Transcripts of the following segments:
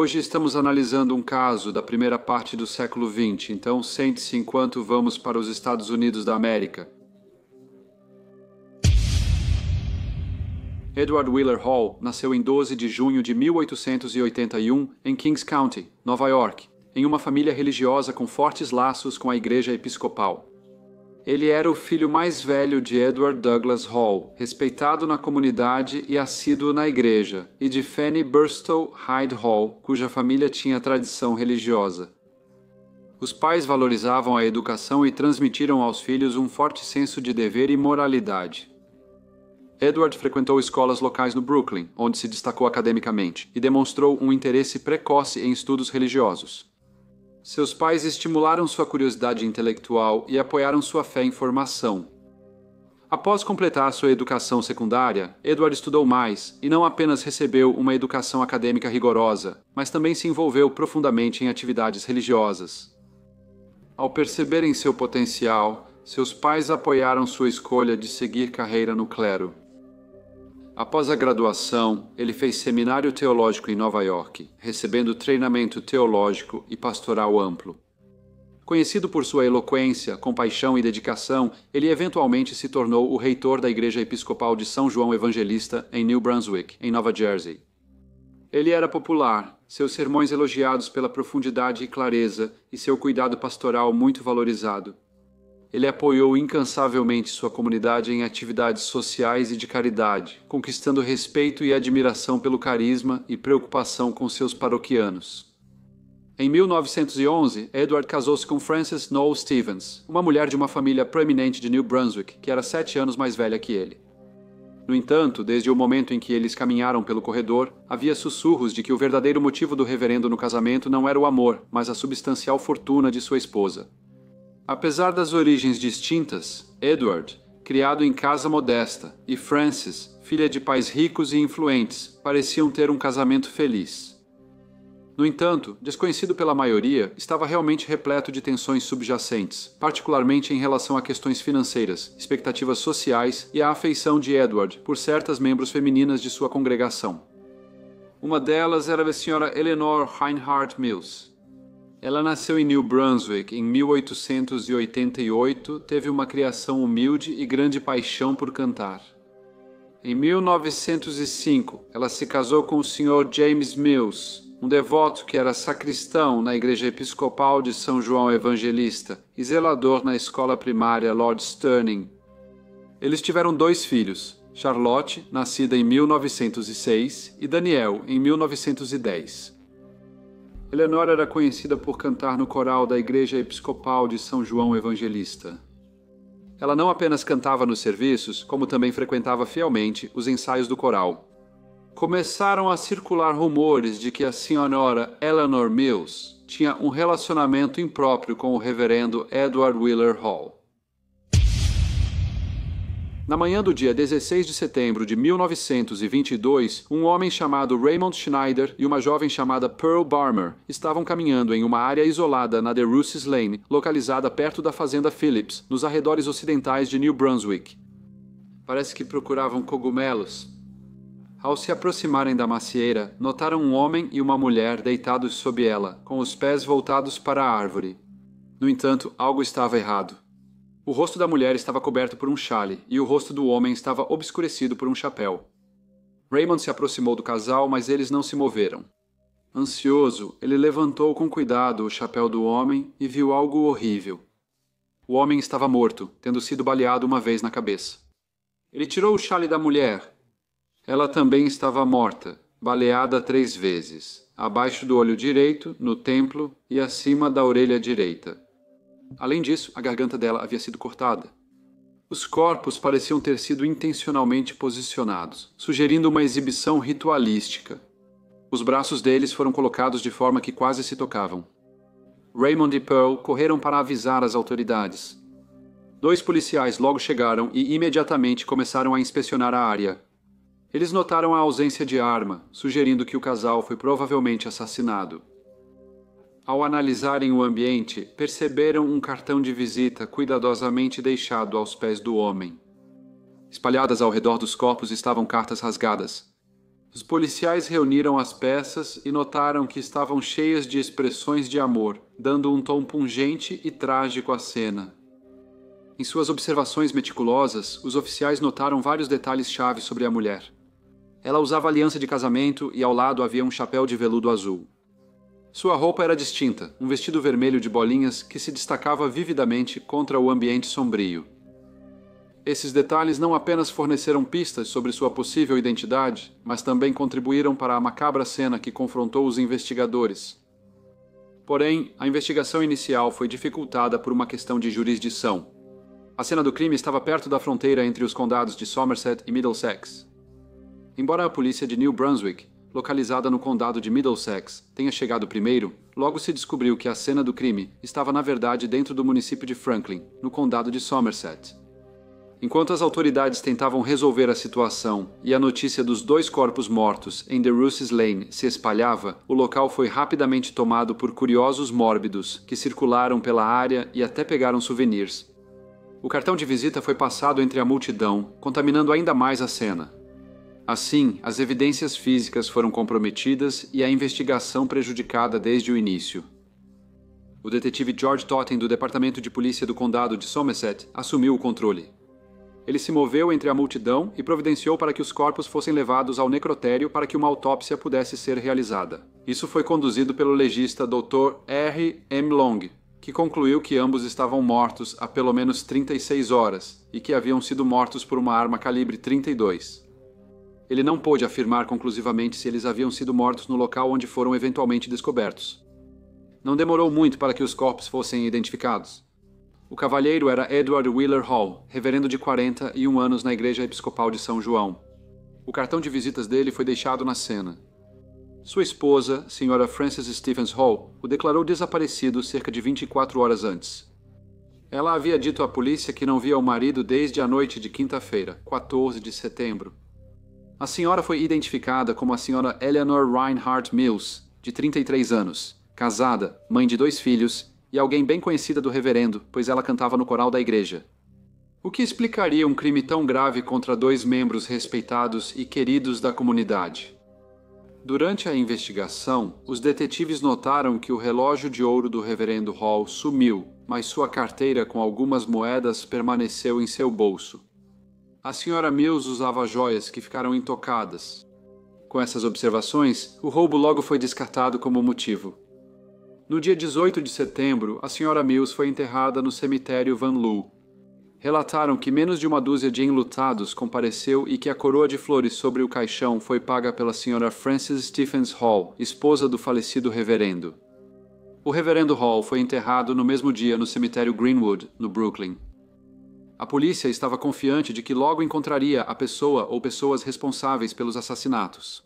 Hoje estamos analisando um caso da primeira parte do século XX, então sente-se enquanto vamos para os Estados Unidos da América. Edward Wheeler Hall nasceu em 12 de junho de 1881 em Kings County, Nova York, em uma família religiosa com fortes laços com a Igreja Episcopal. Ele era o filho mais velho de Edward Douglas Hall, respeitado na comunidade e assíduo na igreja, e de Fanny Burstow Hyde Hall, cuja família tinha tradição religiosa. Os pais valorizavam a educação e transmitiram aos filhos um forte senso de dever e moralidade. Edward frequentou escolas locais no Brooklyn, onde se destacou academicamente, e demonstrou um interesse precoce em estudos religiosos. Seus pais estimularam sua curiosidade intelectual e apoiaram sua fé em formação. Após completar sua educação secundária, Edward estudou mais e não apenas recebeu uma educação acadêmica rigorosa, mas também se envolveu profundamente em atividades religiosas. Ao perceberem seu potencial, seus pais apoiaram sua escolha de seguir carreira no clero. Após a graduação, ele fez seminário teológico em Nova York, recebendo treinamento teológico e pastoral amplo. Conhecido por sua eloquência, compaixão e dedicação, ele eventualmente se tornou o reitor da Igreja Episcopal de São João Evangelista em New Brunswick, em Nova Jersey. Ele era popular, seus sermões elogiados pela profundidade e clareza e seu cuidado pastoral muito valorizado. Ele apoiou incansavelmente sua comunidade em atividades sociais e de caridade, conquistando respeito e admiração pelo carisma e preocupação com seus paroquianos. Em 1911, Edward casou-se com Frances Noel Stevens, uma mulher de uma família proeminente de New Brunswick, que era 7 anos mais velha que ele. No entanto, desde o momento em que eles caminharam pelo corredor, havia sussurros de que o verdadeiro motivo do reverendo no casamento não era o amor, mas a substancial fortuna de sua esposa. Apesar das origens distintas, Edward, criado em casa modesta, e Frances, filha de pais ricos e influentes, pareciam ter um casamento feliz. No entanto, desconhecido pela maioria, estava realmente repleto de tensões subjacentes, particularmente em relação a questões financeiras, expectativas sociais e a afeição de Edward por certas membros femininas de sua congregação. Uma delas era a senhora Eleanor Reinhardt Mills. Ela nasceu em New Brunswick em 1888, teve uma criação humilde e grande paixão por cantar. Em 1905, ela se casou com o Sr. James Mills, um devoto que era sacristão na Igreja Episcopal de São João Evangelista e zelador na escola primária Lord Stirling. Eles tiveram 2 filhos, Charlotte, nascida em 1906, e Daniel, em 1910. Eleanor era conhecida por cantar no coral da Igreja Episcopal de São João Evangelista. Ela não apenas cantava nos serviços, como também frequentava fielmente os ensaios do coral. Começaram a circular rumores de que a senhora Eleanor Mills tinha um relacionamento impróprio com o reverendo Edward Wheeler Hall. Na manhã do dia 16 de setembro de 1922, um homem chamado Raymond Schneider e uma jovem chamada Pearl Barmer estavam caminhando em uma área isolada na The Russes Lane, localizada perto da fazenda Phillips, nos arredores ocidentais de New Brunswick. Parece que procuravam cogumelos. Ao se aproximarem da macieira, notaram um homem e uma mulher deitados sob ela, com os pés voltados para a árvore. No entanto, algo estava errado. O rosto da mulher estava coberto por um chale e o rosto do homem estava obscurecido por um chapéu. Raymond se aproximou do casal, mas eles não se moveram. Ansioso, ele levantou com cuidado o chapéu do homem e viu algo horrível. O homem estava morto, tendo sido baleado uma vez na cabeça. Ele tirou o chale da mulher. Ela também estava morta, baleada 3 vezes, abaixo do olho direito, no templo e acima da orelha direita. Além disso, a garganta dela havia sido cortada. Os corpos pareciam ter sido intencionalmente posicionados, sugerindo uma exibição ritualística. Os braços deles foram colocados de forma que quase se tocavam. Raymond e Pearl correram para avisar as autoridades. 2 policiais logo chegaram e imediatamente começaram a inspecionar a área. Eles notaram a ausência de arma, sugerindo que o casal foi provavelmente assassinado. Ao analisarem o ambiente, perceberam um cartão de visita cuidadosamente deixado aos pés do homem. Espalhadas ao redor dos corpos estavam cartas rasgadas. Os policiais reuniram as peças e notaram que estavam cheias de expressões de amor, dando um tom pungente e trágico à cena. Em suas observações meticulosas, os oficiais notaram vários detalhes-chave sobre a mulher. Ela usava aliança de casamento e ao lado havia um chapéu de veludo azul. Sua roupa era distinta, um vestido vermelho de bolinhas que se destacava vividamente contra o ambiente sombrio. Esses detalhes não apenas forneceram pistas sobre sua possível identidade, mas também contribuíram para a macabra cena que confrontou os investigadores. Porém, a investigação inicial foi dificultada por uma questão de jurisdição. A cena do crime estava perto da fronteira entre os condados de Somerset e Middlesex. Embora a polícia de New Brunswick, localizada no condado de Middlesex, tenha chegado primeiro, logo se descobriu que a cena do crime estava na verdade dentro do município de Franklin, no condado de Somerset. Enquanto as autoridades tentavam resolver a situação e a notícia dos 2 corpos mortos em The Rooses Lane se espalhava, o local foi rapidamente tomado por curiosos mórbidos que circularam pela área e até pegaram souvenirs. O cartão de visita foi passado entre a multidão, contaminando ainda mais a cena. Assim, as evidências físicas foram comprometidas e a investigação prejudicada desde o início. O detetive George Totten, do Departamento de Polícia do Condado de Somerset, assumiu o controle. Ele se moveu entre a multidão e providenciou para que os corpos fossem levados ao necrotério para que uma autópsia pudesse ser realizada. Isso foi conduzido pelo legista Dr. R. M. Long, que concluiu que ambos estavam mortos há pelo menos 36 horas e que haviam sido mortos por uma arma calibre 32. Ele não pôde afirmar conclusivamente se eles haviam sido mortos no local onde foram eventualmente descobertos. Não demorou muito para que os corpos fossem identificados. O cavalheiro era Edward Wheeler Hall, reverendo de 41 anos na Igreja Episcopal de São João. O cartão de visitas dele foi deixado na cena. Sua esposa, Sra. Frances Stephens Hall, o declarou desaparecido cerca de 24 horas antes. Ela havia dito à polícia que não via o marido desde a noite de quinta-feira, 14 de setembro. A senhora foi identificada como a Sra. Eleanor Reinhardt Mills, de 33 anos, casada, mãe de 2 filhos e alguém bem conhecida do reverendo, pois ela cantava no coral da igreja. O que explicaria um crime tão grave contra 2 membros respeitados e queridos da comunidade? Durante a investigação, os detetives notaram que o relógio de ouro do reverendo Hall sumiu, mas sua carteira com algumas moedas permaneceu em seu bolso. A Sra. Mills usava joias que ficaram intocadas. Com essas observações, o roubo logo foi descartado como motivo. No dia 18 de setembro, a Sra. Mills foi enterrada no cemitério Van Loo. Relataram que menos de uma dúzia de enlutados compareceu e que a coroa de flores sobre o caixão foi paga pela Sra. Frances Stephens Hall, esposa do falecido reverendo. O reverendo Hall foi enterrado no mesmo dia no cemitério Greenwood, no Brooklyn. A polícia estava confiante de que logo encontraria a pessoa ou pessoas responsáveis pelos assassinatos.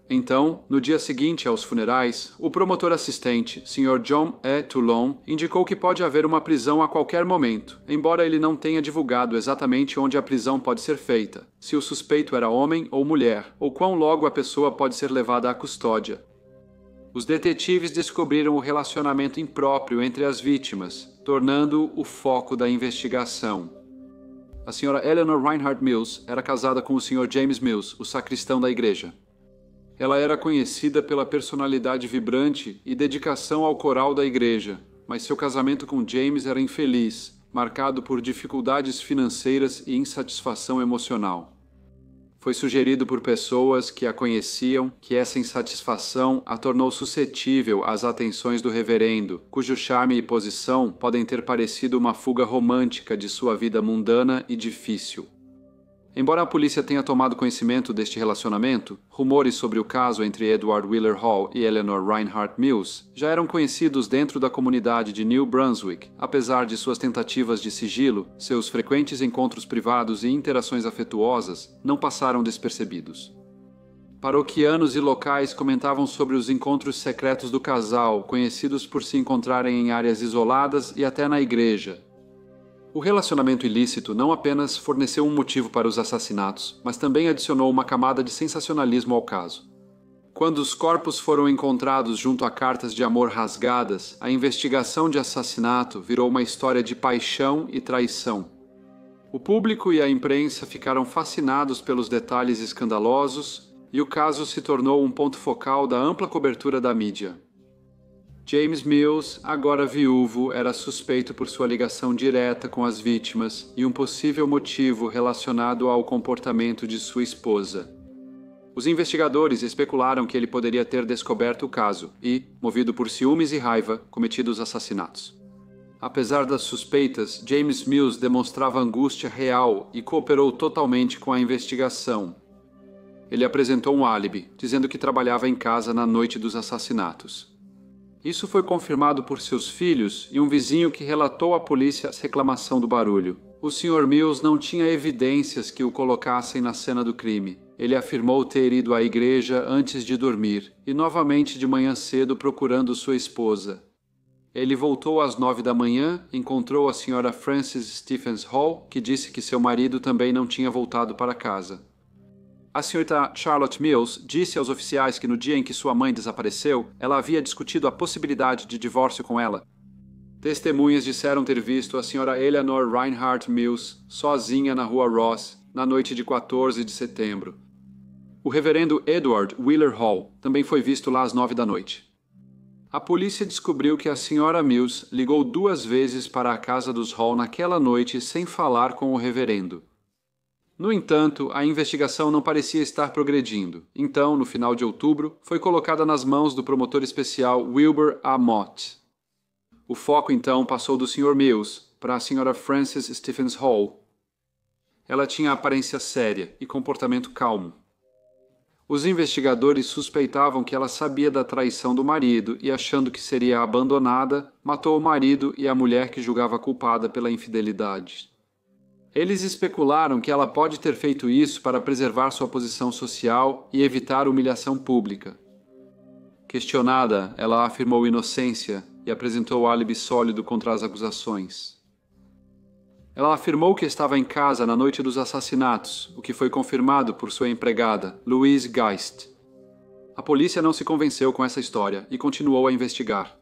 Então, no dia seguinte aos funerais, o promotor assistente, Sr. John E. Toulon, indicou que pode haver uma prisão a qualquer momento, embora ele não tenha divulgado exatamente onde a prisão pode ser feita, se o suspeito era homem ou mulher, ou quão logo a pessoa pode ser levada à custódia. Os detetives descobriram o relacionamento impróprio entre as vítimas, tornando-o o foco da investigação. A Sra. Eleanor Reinhardt Mills era casada com o Sr. James Mills, o sacristão da igreja. Ela era conhecida pela personalidade vibrante e dedicação ao coral da igreja, mas seu casamento com James era infeliz, marcado por dificuldades financeiras e insatisfação emocional. Foi sugerido por pessoas que a conheciam que essa insatisfação a tornou suscetível às atenções do reverendo, cujo charme e posição podem ter parecido uma fuga romântica de sua vida mundana e difícil. Embora a polícia tenha tomado conhecimento deste relacionamento, rumores sobre o caso entre Edward Wheeler Hall e Eleanor Reinhardt Mills já eram conhecidos dentro da comunidade de New Brunswick, apesar de suas tentativas de sigilo, seus frequentes encontros privados e interações afetuosas não passaram despercebidos. Paroquianos e locais comentavam sobre os encontros secretos do casal, conhecidos por se encontrarem em áreas isoladas e até na igreja. O relacionamento ilícito não apenas forneceu um motivo para os assassinatos, mas também adicionou uma camada de sensacionalismo ao caso. Quando os corpos foram encontrados junto a cartas de amor rasgadas, a investigação de assassinato virou uma história de paixão e traição. O público e a imprensa ficaram fascinados pelos detalhes escandalosos e o caso se tornou um ponto focal da ampla cobertura da mídia. James Mills, agora viúvo, era suspeito por sua ligação direta com as vítimas e um possível motivo relacionado ao comportamento de sua esposa. Os investigadores especularam que ele poderia ter descoberto o caso e, movido por ciúmes e raiva, cometido os assassinatos. Apesar das suspeitas, James Mills demonstrava angústia real e cooperou totalmente com a investigação. Ele apresentou um álibi, dizendo que trabalhava em casa na noite dos assassinatos. Isso foi confirmado por seus filhos e um vizinho que relatou à polícia a reclamação do barulho. O Sr. Mills não tinha evidências que o colocassem na cena do crime. Ele afirmou ter ido à igreja antes de dormir e novamente de manhã cedo procurando sua esposa. Ele voltou às 9 da manhã, encontrou a Sra. Frances Stephens Hall, que disse que seu marido também não tinha voltado para casa. A Sra. Charlotte Mills disse aos oficiais que no dia em que sua mãe desapareceu, ela havia discutido a possibilidade de divórcio com ela. Testemunhas disseram ter visto a Sra. Eleanor Reinhardt Mills sozinha na rua Ross, na noite de 14 de setembro. O reverendo Edward Wheeler Hall também foi visto lá às 9 da noite. A polícia descobriu que a Sra. Mills ligou 2 vezes para a casa dos Hall naquela noite sem falar com o reverendo. No entanto, a investigação não parecia estar progredindo. Então, no final de outubro, foi colocada nas mãos do promotor especial Wilbur A. Mott. O foco, então, passou do Sr. Mills para a Sra. Frances Stephens Hall. Ela tinha aparência séria e comportamento calmo. Os investigadores suspeitavam que ela sabia da traição do marido e, achando que seria abandonada, matou o marido e a mulher que julgava culpada pela infidelidade. Eles especularam que ela pode ter feito isso para preservar sua posição social e evitar humilhação pública. Questionada, ela afirmou inocência e apresentou álibi sólido contra as acusações. Ela afirmou que estava em casa na noite dos assassinatos, o que foi confirmado por sua empregada, Louise Geist. A polícia não se convenceu com essa história e continuou a investigar.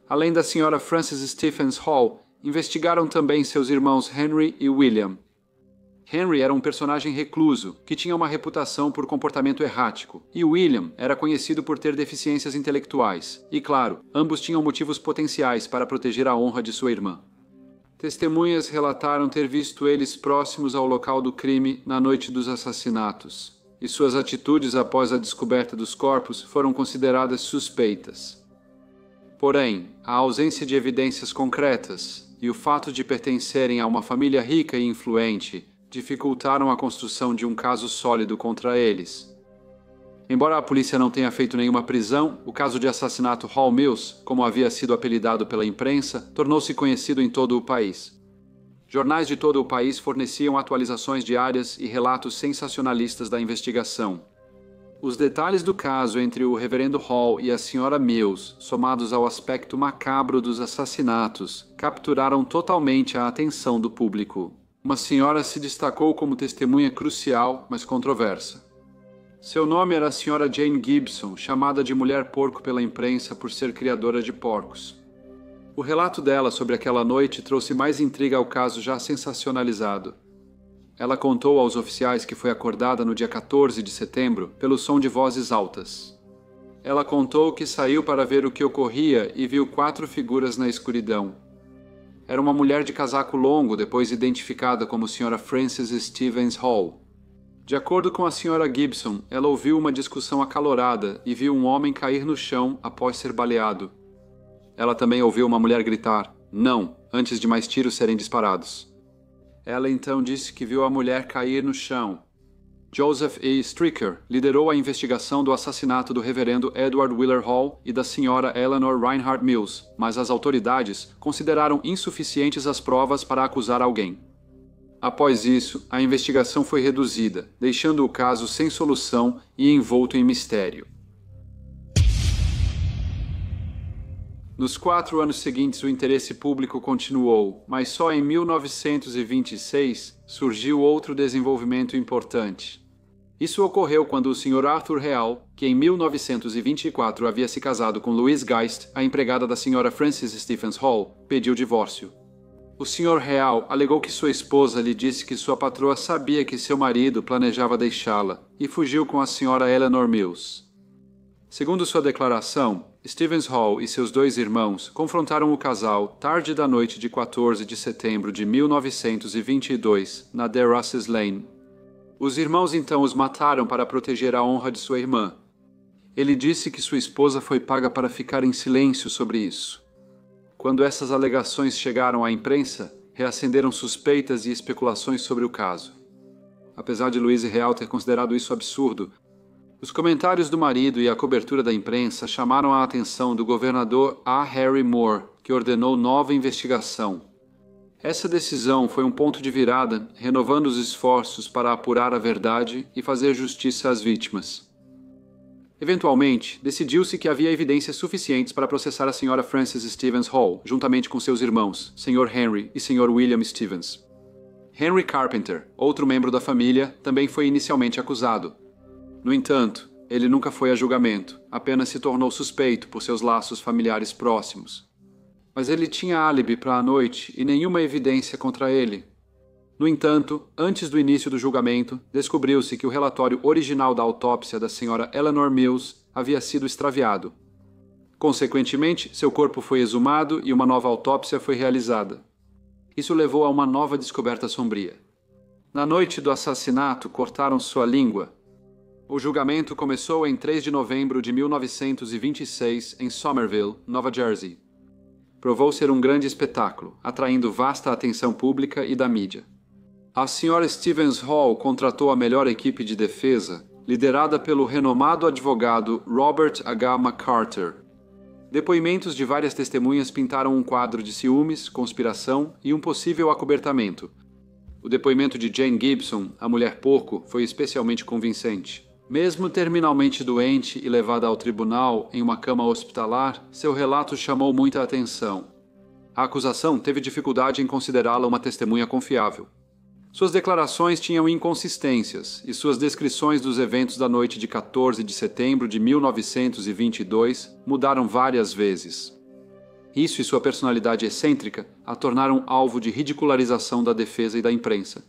Além da Sra. Frances Stephens Hall, investigaram também seus irmãos Henry e William. Henry era um personagem recluso, que tinha uma reputação por comportamento errático, e William era conhecido por ter deficiências intelectuais. E, claro, ambos tinham motivos potenciais para proteger a honra de sua irmã. Testemunhas relataram ter visto eles próximos ao local do crime na noite dos assassinatos, e suas atitudes após a descoberta dos corpos foram consideradas suspeitas. Porém, a ausência de evidências concretas e o fato de pertencerem a uma família rica e influente dificultaram a construção de um caso sólido contra eles. Embora a polícia não tenha feito nenhuma prisão, o caso de assassinato Hall Mills, como havia sido apelidado pela imprensa, tornou-se conhecido em todo o país. Jornais de todo o país forneciam atualizações diárias e relatos sensacionalistas da investigação. Os detalhes do caso entre o reverendo Hall e a Sra. Mills, somados ao aspecto macabro dos assassinatos, capturaram totalmente a atenção do público. Uma senhora se destacou como testemunha crucial, mas controversa. Seu nome era a Sra. Jane Gibson, chamada de Mulher Porco pela imprensa por ser criadora de porcos. O relato dela sobre aquela noite trouxe mais intriga ao caso já sensacionalizado. Ela contou aos oficiais que foi acordada no dia 14 de setembro pelo som de vozes altas. Ela contou que saiu para ver o que ocorria e viu 4 figuras na escuridão. Era uma mulher de casaco longo, depois identificada como Sra. Frances Stephens Hall. De acordo com a Sra. Gibson, ela ouviu uma discussão acalorada e viu um homem cair no chão após ser baleado. Ela também ouviu uma mulher gritar, "Não!", antes de mais tiros serem disparados. Ela então disse que viu a mulher cair no chão. Joseph E. Stricker liderou a investigação do assassinato do reverendo Edward Wheeler Hall e da Sra. Eleanor Reinhardt Mills, mas as autoridades consideraram insuficientes as provas para acusar alguém. Após isso, a investigação foi reduzida, deixando o caso sem solução e envolto em mistério. Nos 4 anos seguintes, o interesse público continuou, mas só em 1926 surgiu outro desenvolvimento importante. Isso ocorreu quando o Sr. Arthur Real, que em 1924 havia se casado com Louise Geist, a empregada da Sra. Frances Stephens Hall, pediu divórcio. O Sr. Real alegou que sua esposa lhe disse que sua patroa sabia que seu marido planejava deixá-la e fugiu com a Sra. Eleanor Mills. Segundo sua declaração, Stevens Hall e seus 2 irmãos confrontaram o casal tarde da noite de 14 de setembro de 1922, na The Russes Lane. Os irmãos então os mataram para proteger a honra de sua irmã. Ele disse que sua esposa foi paga para ficar em silêncio sobre isso. Quando essas alegações chegaram à imprensa, reacenderam suspeitas e especulações sobre o caso. Apesar de Louise Real ter considerado isso absurdo, os comentários do marido e a cobertura da imprensa chamaram a atenção do governador A. Harry Moore, que ordenou nova investigação. Essa decisão foi um ponto de virada, renovando os esforços para apurar a verdade e fazer justiça às vítimas. Eventualmente, decidiu-se que havia evidências suficientes para processar a Sra. Frances Stevens Hall, juntamente com seus irmãos, Sr. Henry e Sr. William Stevens. Henry Carpenter, outro membro da família, também foi inicialmente acusado. No entanto, ele nunca foi a julgamento, apenas se tornou suspeito por seus laços familiares próximos. Mas ele tinha álibi para a noite e nenhuma evidência contra ele. No entanto, antes do início do julgamento, descobriu-se que o relatório original da autópsia da Sra. Eleanor Mills havia sido extraviado. Consequentemente, seu corpo foi exumado e uma nova autópsia foi realizada. Isso levou a uma nova descoberta sombria. Na noite do assassinato, cortaram sua língua. O julgamento começou em 3 de novembro de 1926 em Somerville, Nova Jersey. Provou ser um grande espetáculo, atraindo vasta atenção pública e da mídia. A Sra. Stevens Hall contratou a melhor equipe de defesa, liderada pelo renomado advogado Robert H. McCarter. Depoimentos de várias testemunhas pintaram um quadro de ciúmes, conspiração e um possível acobertamento. O depoimento de Jane Gibson, a mulher porco, foi especialmente convincente. Mesmo terminalmente doente e levada ao tribunal em uma cama hospitalar, seu relato chamou muita atenção. A acusação teve dificuldade em considerá-la uma testemunha confiável. Suas declarações tinham inconsistências e suas descrições dos eventos da noite de 14 de setembro de 1922 mudaram várias vezes. Isso e sua personalidade excêntrica a tornaram alvo de ridicularização da defesa e da imprensa.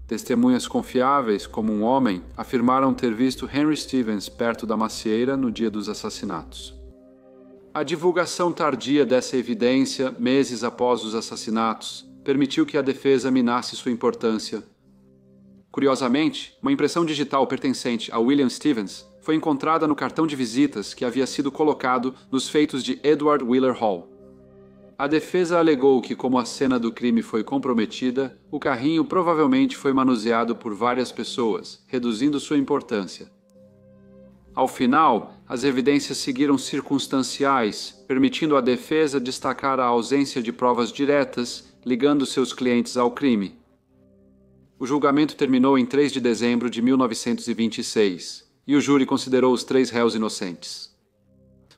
Testemunhas confiáveis, como um homem, afirmaram ter visto Henry Stevens perto da macieira no dia dos assassinatos. A divulgação tardia dessa evidência, meses após os assassinatos, permitiu que a defesa minasse sua importância. Curiosamente, uma impressão digital pertencente a William Stevens foi encontrada no cartão de visitas que havia sido colocado nos feitos de Edward Wheeler Hall. A defesa alegou que, como a cena do crime foi comprometida, o carrinho provavelmente foi manuseado por várias pessoas, reduzindo sua importância. Ao final, as evidências seguiram circunstanciais, permitindo à defesa destacar a ausência de provas diretas, ligando seus clientes ao crime. O julgamento terminou em 3 de dezembro de 1926, e o júri considerou os 3 réus inocentes.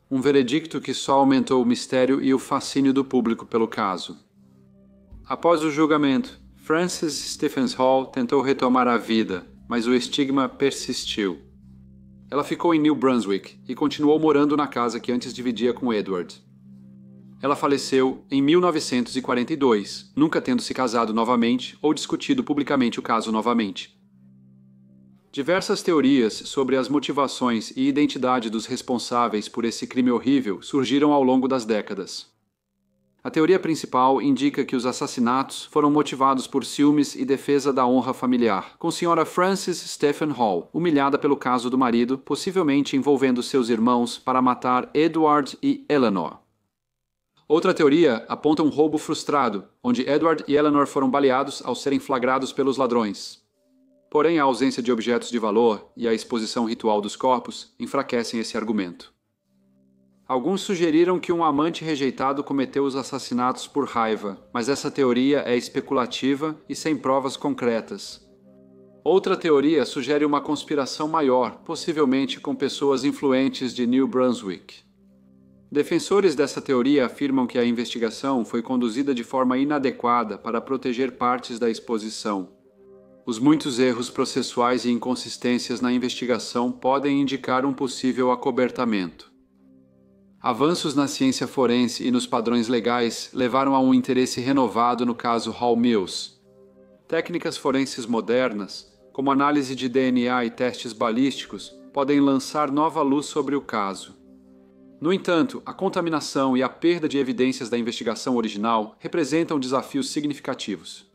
Um veredicto que só aumentou o mistério e o fascínio do público pelo caso. Após o julgamento, Frances Stevens Hall tentou retomar a vida, mas o estigma persistiu. Ela ficou em New Brunswick e continuou morando na casa que antes dividia com Edward. Ela faleceu em 1942, nunca tendo se casado novamente ou discutido publicamente o caso novamente. Diversas teorias sobre as motivações e identidade dos responsáveis por esse crime horrível surgiram ao longo das décadas. A teoria principal indica que os assassinatos foram motivados por ciúmes e defesa da honra familiar, com Sra. Frances Stephen Hall, humilhada pelo caso do marido, possivelmente envolvendo seus irmãos para matar Edward e Eleanor. Outra teoria aponta um roubo frustrado, onde Edward e Eleanor foram baleados ao serem flagrados pelos ladrões. Porém, a ausência de objetos de valor e a exposição ritual dos corpos enfraquecem esse argumento. Alguns sugeriram que um amante rejeitado cometeu os assassinatos por raiva, mas essa teoria é especulativa e sem provas concretas. Outra teoria sugere uma conspiração maior, possivelmente com pessoas influentes de New Brunswick. Defensores dessa teoria afirmam que a investigação foi conduzida de forma inadequada para proteger partes da exposição. Os muitos erros processuais e inconsistências na investigação podem indicar um possível acobertamento. Avanços na ciência forense e nos padrões legais levaram a um interesse renovado no caso Hall Mills. Técnicas forenses modernas, como análise de DNA e testes balísticos, podem lançar nova luz sobre o caso. No entanto, a contaminação e a perda de evidências da investigação original representam desafios significativos.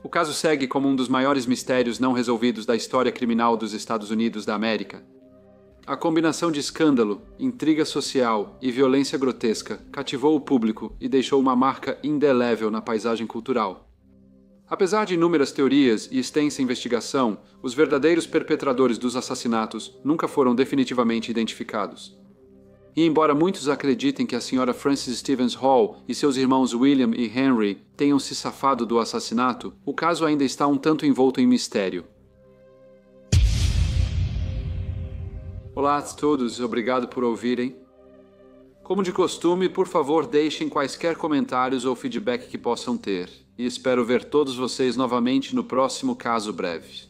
O caso segue como um dos maiores mistérios não resolvidos da história criminal dos Estados Unidos da América. A combinação de escândalo, intriga social e violência grotesca cativou o público e deixou uma marca indelével na paisagem cultural. Apesar de inúmeras teorias e extensa investigação, os verdadeiros perpetradores dos assassinatos nunca foram definitivamente identificados. E embora muitos acreditem que a Sra. Frances Stevens Hall e seus irmãos William e Henry tenham se safado do assassinato, o caso ainda está um tanto envolto em mistério. Olá a todos, obrigado por ouvirem. Como de costume, por favor deixem quaisquer comentários ou feedback que possam ter. E espero ver todos vocês novamente no próximo Caso Breve.